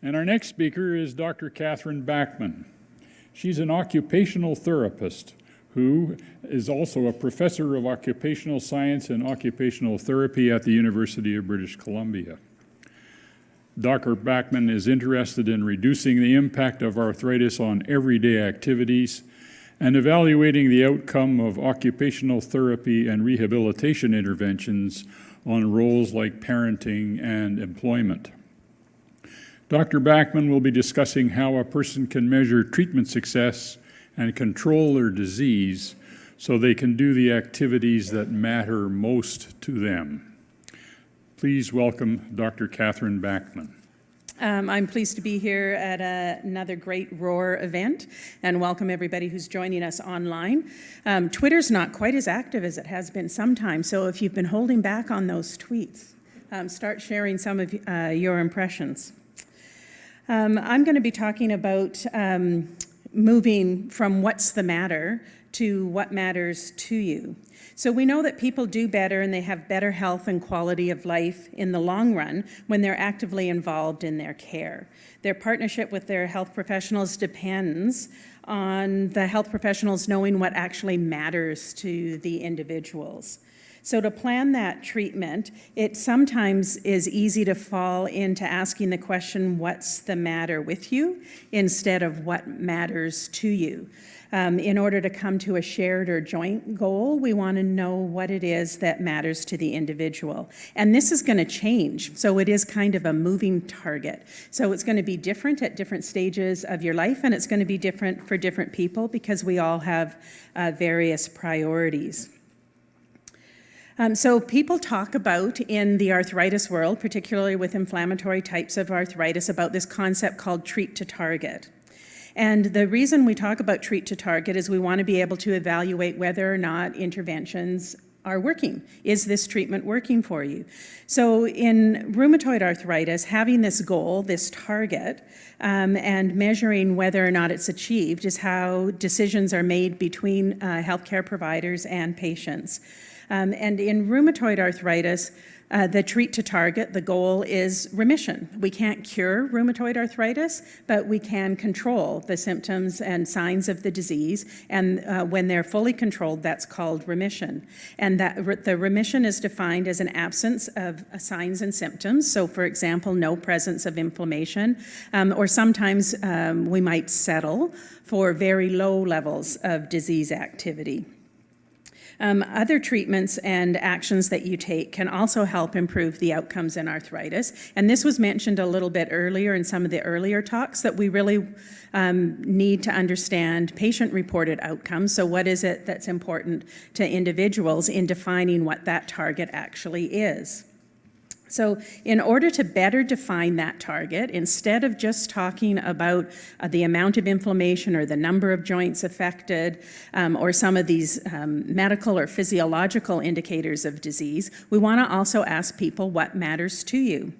And our next speaker is Dr. Katherine Backman. She's an occupational therapist who is also a professor of occupational science and occupational therapy at the University of British Columbia. Dr. Backman is interested in reducing the impact of arthritis on everyday activities and evaluating the outcome of occupational therapy and rehabilitation interventions on roles like parenting and employment. Dr. Backman will be discussing how a person can measure treatment success and control their disease so they can do the activities that matter most to them. Please welcome Dr. Katherine Backman. I'm pleased to be here at another great ROAR event and welcome everybody who's joining us online. Twitter's not quite as active as it has been sometimes, so if you've been holding back on those tweets, start sharing some of your impressions. I'm going to be talking about moving from what's the matter to what matters to you. So we know that people do better and they have better health and quality of life in the long run when they're actively involved in their care. Their partnership with their health professionals depends on the health professionals knowing what actually matters to the individuals. So to plan that treatment, it sometimes is easy to fall into asking the question, what's the matter with you, instead of what matters to you. In order to come to a shared or joint goal, we want to know what it is that matters to the individual. And this is going to change, so it is kind of a moving target. So it's going to be different at different stages of your life, and it's going to be different for different people because we all have various priorities. So people talk about in the arthritis world, particularly with inflammatory types of arthritis, about this concept called treat to target. And the reason we talk about treat to target is we want to be able to evaluate whether or not interventions are working. Is this treatment working for you? So in rheumatoid arthritis, having this goal, this target, and measuring whether or not it's achieved is how decisions are made between healthcare providers and patients. And in rheumatoid arthritis, the treat to target, the goal is remission. We can't cure rheumatoid arthritis, but we can control the symptoms and signs of the disease. And when they're fully controlled, that's called remission. And that the remission is defined as an absence of signs and symptoms. So for example, no presence of inflammation, or sometimes we might settle for very low levels of disease activity. Other treatments and actions that you take can also help improve the outcomes in arthritis. And this was mentioned a little bit earlier in some of the earlier talks, that we really need to understand patient-reported outcomes. So what is it that's important to individuals in defining what that target actually is? So in order to better define that target, instead of just talking about the amount of inflammation or the number of joints affected or some of these medical or physiological indicators of disease, we want to also ask people what matters to you.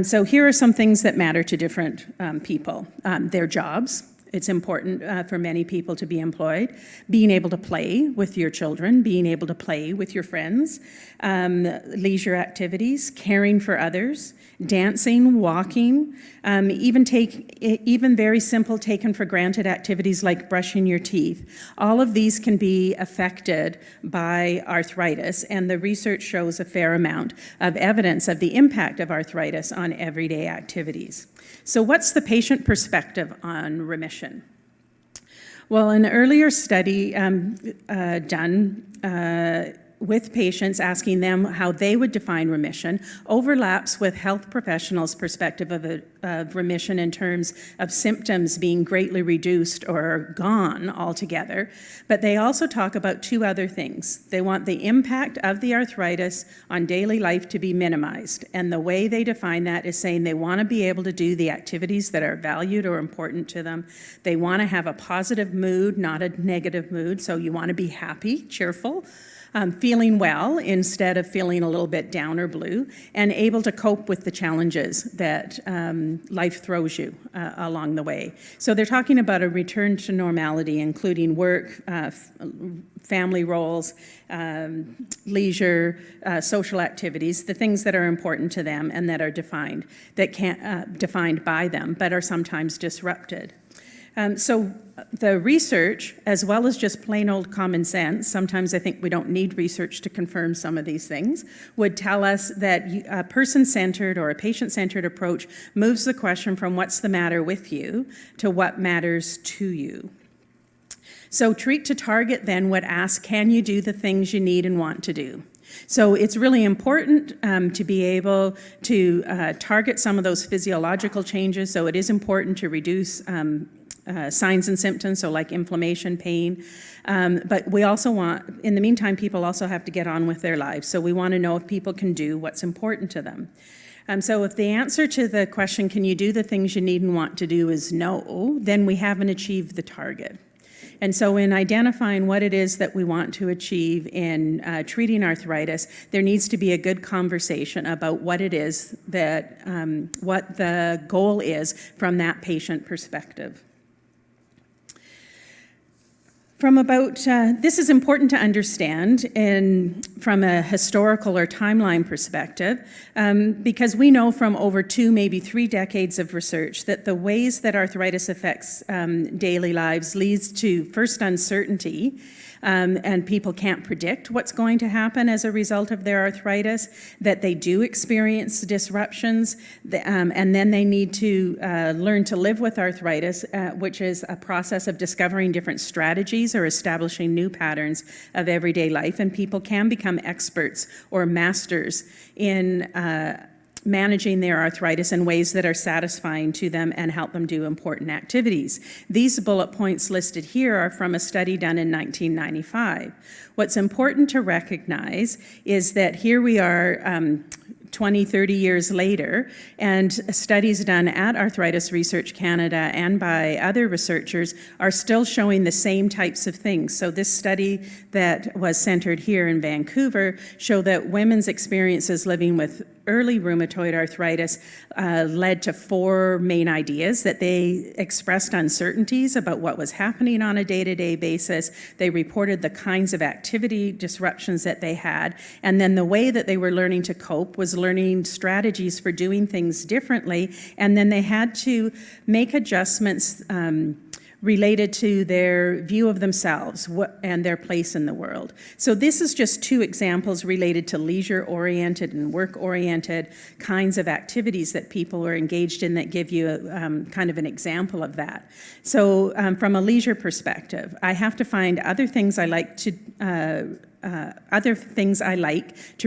So here are some things that matter to different people. Their jobs. It's important for many people to be employed, being able to play with your children, being able to play with your friends, leisure activities, caring for others, dancing, walking, even very simple taken for granted activities like brushing your teeth. All of these can be affected by arthritis, and the research shows a fair amount of evidence of the impact of arthritis on everyday activities. So what's the patient perspective on remission? Well, an earlier study done with patients, asking them how they would define remission, overlaps with health professionals' perspective of remission in terms of symptoms being greatly reduced or gone altogether. But they also talk about two other things. They want the impact of the arthritis on daily life to be minimized. And the way they define that is saying they want to be able to do the activities that are valued or important to them. They want to have a positive mood, not a negative mood. So you want to be happy, cheerful. feeling well instead of feeling a little bit down or blue, and able to cope with the challenges that life throws you along the way. So they're talking about a return to normality, including work, family roles, leisure, social activities, the things that are important to them and that are defined, that can't defined by them, but are sometimes disrupted. So the research, as well as just plain old common sense, sometimes I think we don't need research to confirm some of these things, would tell us that a person-centered or a patient-centered approach moves the question from what's the matter with you to what matters to you. So treat to target then would ask, can you do the things you need and want to do? So it's really important to be able to target some of those physiological changes. So it is important to reduce signs and symptoms, so like inflammation, pain. But we also want, in the meantime, people also have to get on with their lives. So we want to know if people can do what's important to them. So if the answer to the question, can you do the things you need and want to do, is no, then we haven't achieved the target. And so in identifying what it is that we want to achieve in treating arthritis, there needs to be a good conversation about what it is that, what the goal is from that patient perspective. This is important to understand from a historical or timeline perspective, because we know from over 2, maybe 3 decades of research that the ways that arthritis affects daily lives leads to first uncertainty, and people can't predict what's going to happen as a result of their arthritis, that they do experience disruptions, and then they need to learn to live with arthritis, which is a process of discovering different strategies or establishing new patterns of everyday life, and people can become experts or masters in managing their arthritis in ways that are satisfying to them and help them do important activities. These bullet points listed here are from a study done in 1995. What's important to recognize is that here we are 20, 30 years later, and studies done at Arthritis Research Canada and by other researchers are still showing the same types of things. So this study that was centered here in Vancouver showed that women's experiences living with early rheumatoid arthritis led to 4 main ideas: that they expressed uncertainties about what was happening on a day-to-day basis, they reported the kinds of activity disruptions that they had, and then the way that they were learning to cope was learning strategies for doing things differently, and then they had to make adjustments related to their view of themselves and their place in the world. So this is just 2 examples related to leisure-oriented and work-oriented kinds of activities that people are engaged in that give you kind of an example of that. So from a leisure perspective, I have to find other things I like to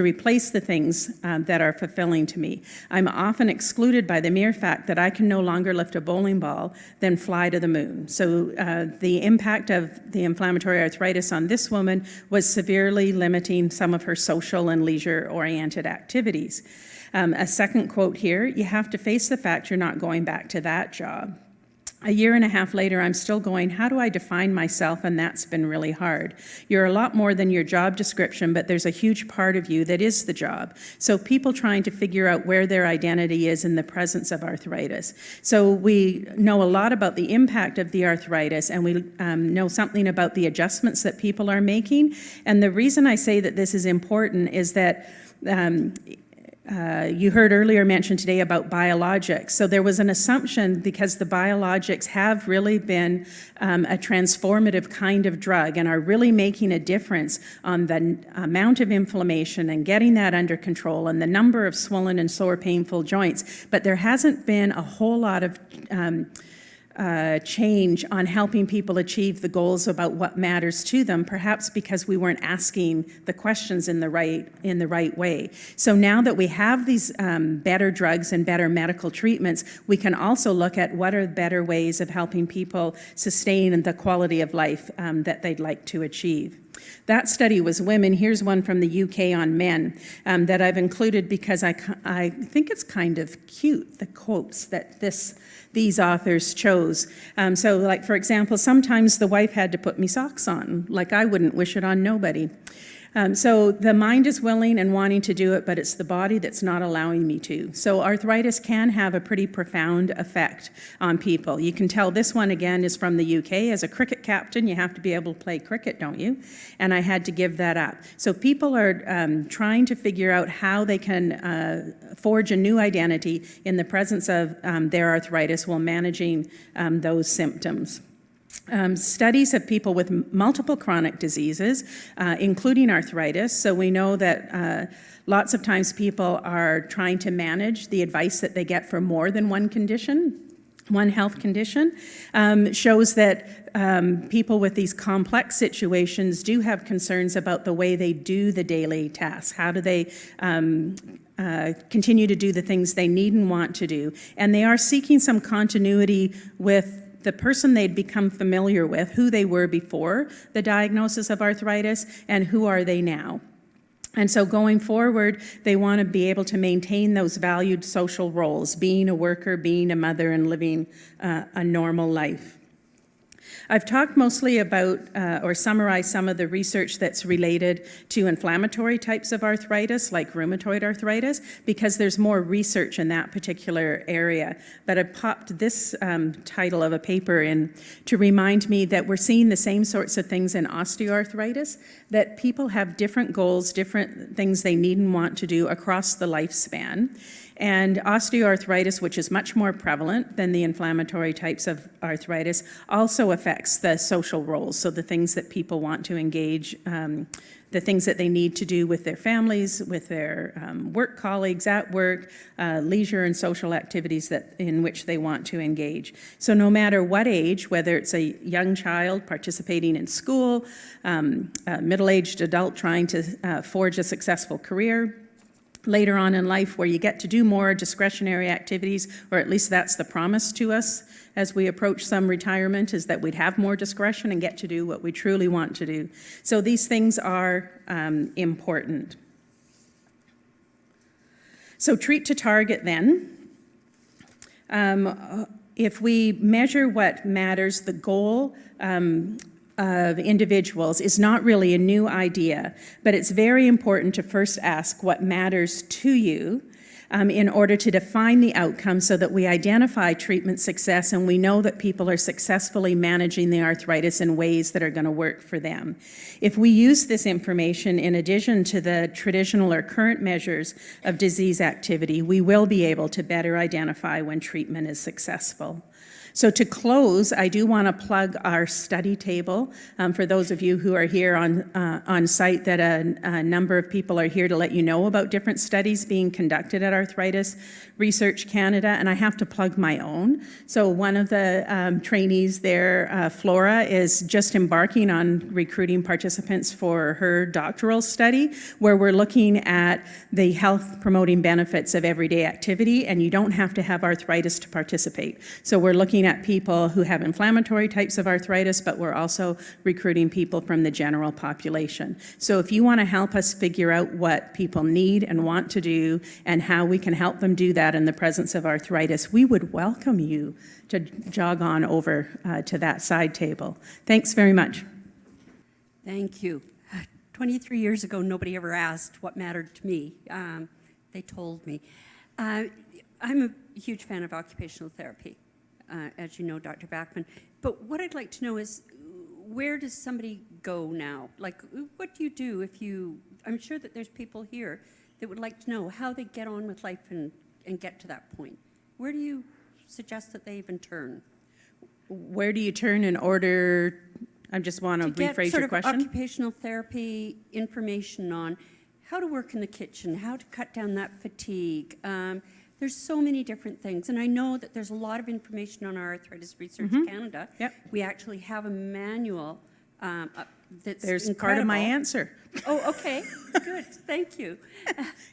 replace the things that are fulfilling to me. I'm often excluded by the mere fact that I can no longer lift a bowling ball than fly to the moon. So the impact of the inflammatory arthritis on this woman was severely limiting some of her social and leisure-oriented activities. A second quote here, you have to face the fact you're not going back to that job. A year and a half later, I'm still going, how do I define myself? And that's been really hard. You're a lot more than your job description, but there's a huge part of you that is the job. So people trying to figure out where their identity is in the presence of arthritis. So we know a lot about the impact of the arthritis, and we know something about the adjustments that people are making. And the reason I say that this is important is that you heard earlier mentioned today about biologics. So there was an assumption, because the biologics have really been a transformative kind of drug and are really making a difference on the amount of inflammation and getting that under control and the number of swollen and sore painful joints. But there hasn't been a whole lot of change on helping people achieve the goals about what matters to them, perhaps because we weren't asking the questions in the right way. So now that we have these better drugs and better medical treatments, we can also look at what are better ways of helping people sustain the quality of life that they'd like to achieve. That study was women. Here's one from the UK on men that I've included because I think it's kind of cute, the quotes that these authors chose. So like, for example, sometimes the wife had to put me socks on, like I wouldn't wish it on nobody. So the mind is willing and wanting to do it, but it's the body that's not allowing me to. So arthritis can have a pretty profound effect on people. You can tell this one, again, is from the UK. As a cricket captain, you have to be able to play cricket, don't you? And I had to give that up. So people are trying to figure out how they can forge a new identity in the presence of their arthritis while managing those symptoms. Studies of people with multiple chronic diseases, including arthritis. So we know that lots of times people are trying to manage the advice that they get for more than one condition. One health condition shows that people with these complex situations do have concerns about the way they do the daily tasks. How do they continue to do the things they need and want to do? And they are seeking some continuity with the person they'd become familiar with, who they were before the diagnosis of arthritis, and who are they now. And so going forward, they want to be able to maintain those valued social roles, being a worker, being a mother, and living a normal life. I've talked mostly about or summarized some of the research that's related to inflammatory types of arthritis, like rheumatoid arthritis, because there's more research in that particular area. But I popped this title of a paper in to remind me that we're seeing the same sorts of things in osteoarthritis, that people have different goals, different things they need and want to do across the lifespan. And osteoarthritis, which is much more prevalent than the inflammatory types of arthritis, also affects the social roles, so the things that people want to engage, the things that they need to do with their families, with their work colleagues at work, leisure and social activities in which they want to engage. So no matter what age, whether it's a young child participating in school, a middle-aged adult trying to forge a successful career, later on in life where you get to do more discretionary activities, or at least that's the promise to us as we approach some retirement, is that we'd have more discretion and get to do what we truly want to do. So these things are important. So treat to target then. If we measure what matters, the goal of individuals is not really a new idea, but it's very important to first ask what matters to you in order to define the outcome so that we identify treatment success and we know that people are successfully managing the arthritis in ways that are going to work for them. If we use this information in addition to the traditional or current measures of disease activity, we will be able to better identify when treatment is successful. So to close, I do want to plug our study table. For those of you who are here on site, that a number of people are here to let you know about different studies being conducted at Arthritis Research Canada, and I have to plug my own. So one of the trainees there, Flora, is just embarking on recruiting participants for her doctoral study, where we're looking at the health-promoting benefits of everyday activity, and you don't have to have arthritis to participate. So we're looking at people who have inflammatory types of arthritis, but we're also recruiting people from the general population. So if you want to help us figure out what people need and want to do and how we can help them do that in the presence of arthritis, we would welcome you to jog on over to that side table. Thanks very much. Thank you. 23 years ago, nobody ever asked what mattered to me. They told me. I'm a huge fan of occupational therapy, as you know, Dr. Backman. But what I'd like to know is, where does somebody go now? Like, what do you do if you, I'm sure that there's people here that would like to know how they get on with life and get to that point. Where do you suggest that they even turn? Where do you turn in order, I just want to rephrase your question. To get sort of occupational therapy information on how to work in the kitchen, how to cut down that fatigue. There's so many different things, and I know that there's a lot of information on our Arthritis Research Canada. Yep. We actually have a manual that's There's incredible. part of my answer. Oh, okay, good, thank you.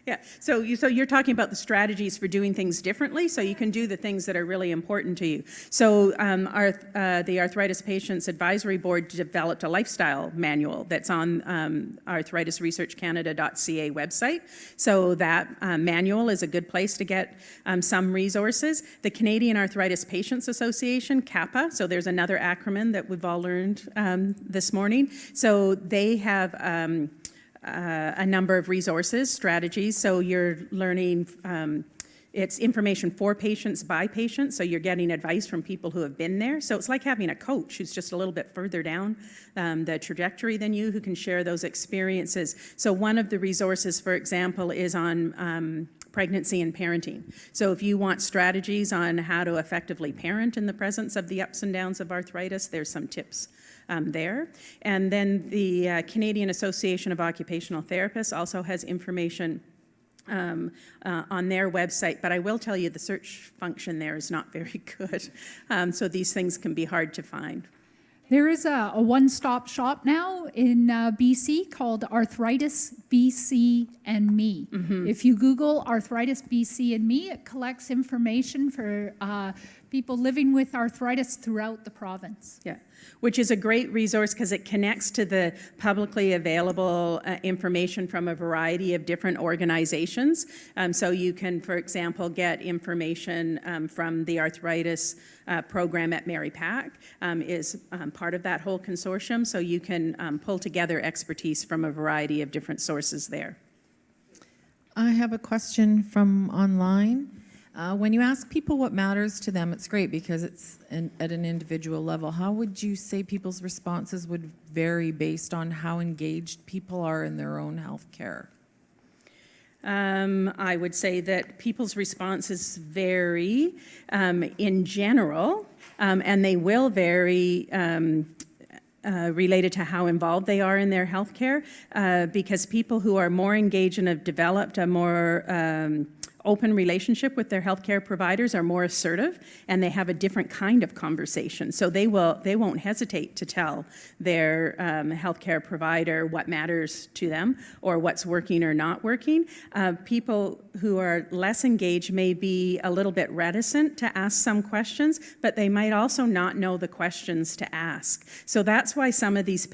Yeah, so you're talking about the strategies for doing things differently, so you can do the things that are really important to you. So the Arthritis Patients Advisory Board developed a lifestyle manual that's on arthritisresearchcanada.ca website. So that manual is a good place to get some resources. The Canadian Arthritis Patients Association, CAPA, so there's another acronym that we've all learned this morning. So they have a number of resources, strategies. So you're learning, it's information for patients by patients, so you're getting advice from people who have been there. So it's like having a coach who's just a little bit further down the trajectory than you, who can share those experiences. So one of the resources, for example, is on pregnancy and parenting. So if you want strategies on how to effectively parent in the presence of the ups and downs of arthritis, there's some tips there. And then the Canadian Association of Occupational Therapists also has information on their website, but I will tell you the search function there is not very good. So these things can be hard to find. There is a one-stop shop now in BC called Arthritis BC and Me. If you Google Arthritis BC and Me, it collects information for people living with arthritis throughout the province. Yeah, which is a great resource because it connects to the publicly available information from a variety of different organizations. So you can, for example, get information from the arthritis program at Mary Pack is part of that whole consortium. So you can pull together expertise from a variety of different sources there. I have a question from online. When you ask people what matters to them, it's great because it's at an individual level. How would you say people's responses would vary based on how engaged people are in their own health care? I would say that people's responses vary in general, and they will vary related to how involved they are in their healthcare, because people who are more engaged and have developed a more open relationship with their healthcare providers are more assertive, and they have a different kind of conversation. So they won't hesitate to tell their healthcare provider what matters to them or what's working or not working. People who are less engaged may be a little bit reticent to ask some questions, but they might also not know the questions to ask. So that's why some of these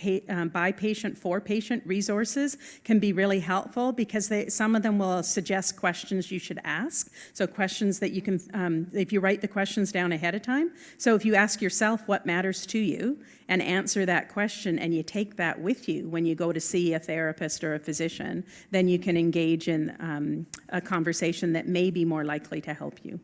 by patient, for patient resources can be really helpful, because some of them will suggest questions you should ask. So questions that you can, if you write the questions down ahead of time. So if you ask yourself what matters to you and answer that question, and you take that with you when you go to see a therapist or a physician, then you can engage in a conversation that may be more likely to help you.